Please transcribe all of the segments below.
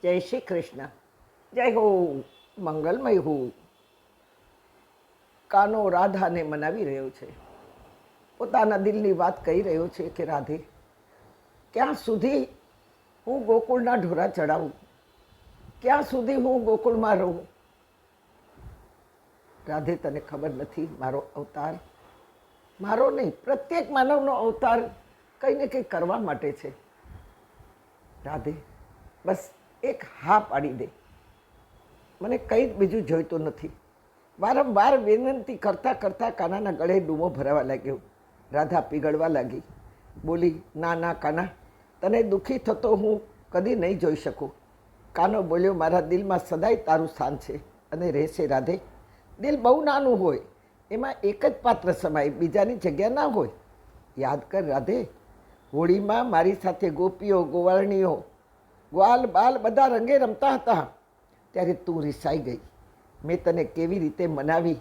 જય શ્રી કૃષ્ણ. જય હો, મંગલમય હો. કાનો રાધાને મનાવી રહ્યો છે, પોતાના દિલની વાત કહી રહ્યો છે કે રાધે, ક્યાં સુધી હું ગોકુળના ઢોરા ચડાવું, ક્યાં સુધી હું ગોકુળમાં રહું. રાધે, તને ખબર નથી, મારો અવતાર, મારો નહીં, પ્રત્યેક માનવનો અવતાર કંઈ ને કંઈ કરવા માટે છે. રાધે, બસ એક હા પાડી દે, મને કંઈ જ બીજું જોઈતું નથી. વારંવાર વિનંતી કરતાં કરતાં કાનાના ગળે ડૂમો ભરાવા લાગ્યો. રાધા પીગળવા લાગી, બોલી, ના ના કાના, તને દુઃખી થતો હું કદી નહીં જોઈ શકું. કાનો બોલ્યો, મારા દિલમાં સદાય તારું સ્થાન છે અને રહેશે. રાધે, દિલ બહુ નાનું હોય, એમાં એક જ પાત્ર સમાય, બીજાની જગ્યા ના હોય. યાદ કર રાધે, હોળીમાં મારી સાથે ગોપીઓ, ગોવાળણીઓ, ગ્વાલ બાલ બધા રંગે રમતા હતા, ત્યારે તું રિસાઈ ગઈ. મેં તને કેવી રીતે મનાવી,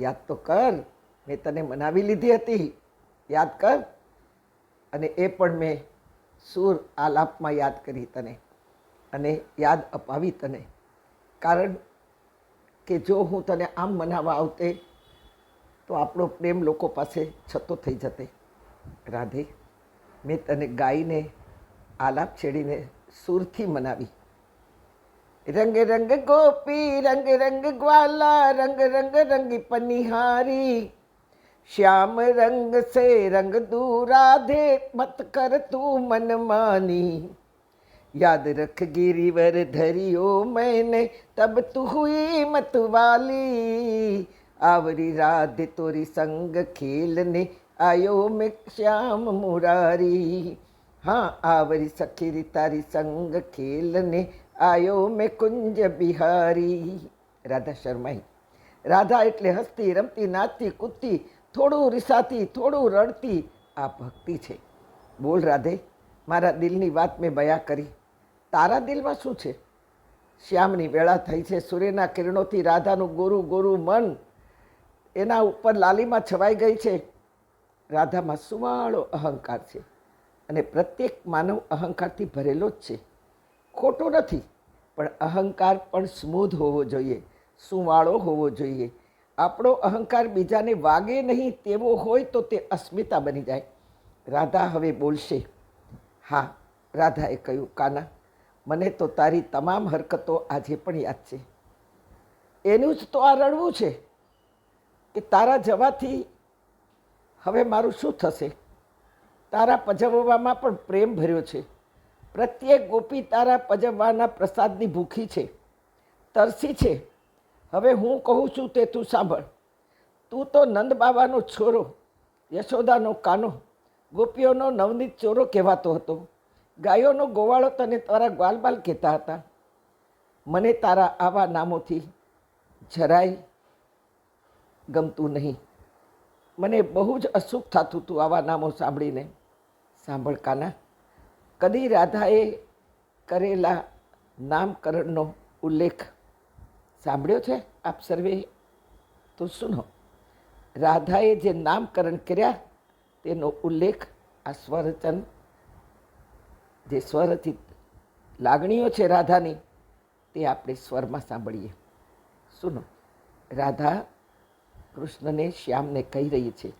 યાદ તો કર. મેં તને મનાવી લીધી હતી, યાદ કર. અને એ પણ મેં સૂર આલાપમાં યાદ કરી તને અને યાદ અપાવી તને. કારણ કે જો હું તને આમ મનાવવા આવતે તો આપણો પ્રેમ લોકો પાસે છતો થઈ જતે. રાધે, મેં તને ગાઈને આલાપ છેડીને સૂરથી મનાવી. રંગ રંગ ગોપી રંગ રંગ ગ્વાલા રંગ રંગ રંગી પનિહારી, શ્યામ રંગ સે રંગ દू राधे मत कर तू मन मानी, याद रख गिरिवर धरियो मैंने तब तू हुई मत वाली, आवरी राधे तोरी संग खेलने आयो मैं श्याम मुरारी, हाँ आवरी सखीरी तारी संग खेलने आयो मैं कुंज बिहारी. રાધા શર્માઈ. રાધા એટલે હસતી રમતી નાચતી કૂદતી, થોડું રિસાતી થોડું રડતી, આ ભક્તિ છે. બોલ રાધે, મારા દિલની વાત મેં બયા કરી, તારા દિલમાં શું છે? શ્યામની વેળા થઈ છે, સૂર્યના કિરણોથી રાધાનું ગોરું ગોરું મન એના ઉપર લાલીમાં છવાઈ ગઈ છે. રાધામાં સુવાળો અહંકાર છે અને પ્રત્યેક માનવ અહંકારથી ભરેલો જ છે. ખોટું નથી, પણ અહંકાર પણ સ્મૂધ હોવો જોઈએ, સુવાળો હોવો જોઈએ. આપણો અહંકાર બીજાને વાગે નહીં તેવો હોય તો તે અસ્મિતા બની જાય. રાધા હવે બોલશે. હા, રાધાએ કહ્યું, કાના, મને તો તારી તમામ હરકતો આજે પણ યાદ છે. એનું જ તો આ રડવું છે કે તારા જવાથી હવે મારું શું થશે. તારા પજવવામાં પણ પ્રેમ ભર્યો છે. પ્રત્યેક ગોપી તારા પજવવાના પ્રસાદની ભૂખી છે, તરસી છે. હવે હું કહું છું તે તું સાંભળ. તું તો નંદ બાબાનો છોરો, યશોદાનો કાનો, ગોપીઓનો નવનીત ચોરો કહેવાતો હતો. ગાયોનો ગોવાળો તને તારા ગ્વાલબાલ કહેતા હતા. મને તારા આવા નામોથી જરાય ગમતું નહીં. મને બહુ જ અસુખ થતું હતું આવા નામો સાંભળીને. સાંભળ કાના, કદી રાધાએ કરેલા નામકરણનો ઉલ્લેખ સાંભળ્યો છે આપ સર્વે? તો સુનો, રાધાએ જે નામકરણ કર્યા તેનો ઉલ્લેખ આ સ્વરચન, જે સ્વરચિત લાગણીઓ છે રાધાની, તે આપણે સ્વરમાં સાંભળીએ. સુનો, રાધા કૃષ્ણને શ્યામને કહી રહી છે,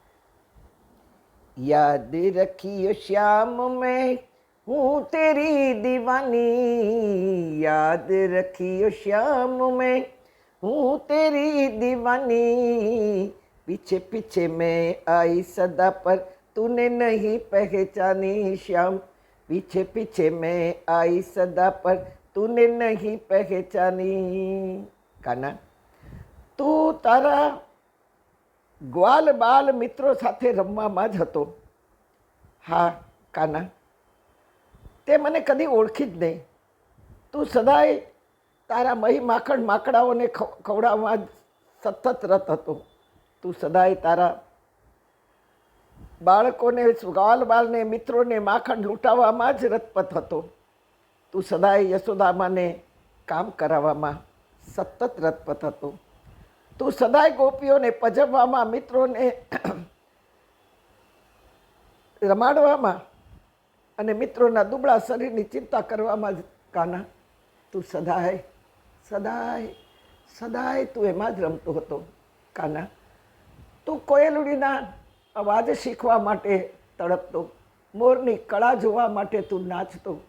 યાદ રખિયો શ્યામ મેં હું તેરી દીવાની, યાદ રખિયો શ્યામ મેં હું તેરી દીવાની, पीछे पीछे मैं आई सदा पर तूने नहीं पहचानी श्याम, पीछे पीछे मैं आई सदा पर तूने नहीं पहचानी. કાના, તું તારા ગ્વાલ બાલ મિત્રો સાથે રમવામાં જ હતો. હા કાના, તે મને કદી ઓળખી જ નહીં. તું સદાય તારા મહી માખણ માકડાઓને ખવડાવવામાં સતત રત હતો. તું સદાય તારા બાળકોને, ગ્વાલ બાલને, મિત્રોને માખણ લૂંટાવવામાં જ રતપત હતો. તું સદાય યશોદામાને કામ કરાવવામાં સતત રતપત હતો. તું સદાય ગોપીઓને પજવવામાં, મિત્રોને રમાડવામાં અને મિત્રોના દુબળા શરીરની ચિંતા કરવામાં જ કાના તું સદાય સદાય સદાય તું એમાં જ રમતો હતો કાના. તું કોયલડીના અવાજ શીખવા માટે તડપતો, મોરની કળા જોવા માટે તું નાચતો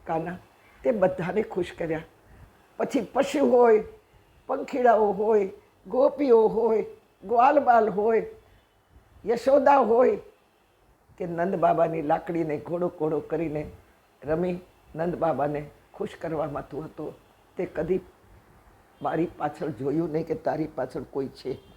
કાના. તે બધાને ખુશ કર્યા. પછી પશુ હોય, પંખીડાઓ હોય, ગોપીઓ હોય, ગ્વાલબાલ હોય, યશોદા હોય, કે નંદ બાબાની લાકડીને ઘોડો ઘોડો કરીને રમી નંદ બાબાને ખુશ કરવામાં તું હતો. તે કદી મારી પાછળ જોયું નહીં કે તારી પાછળ કોઈ છે.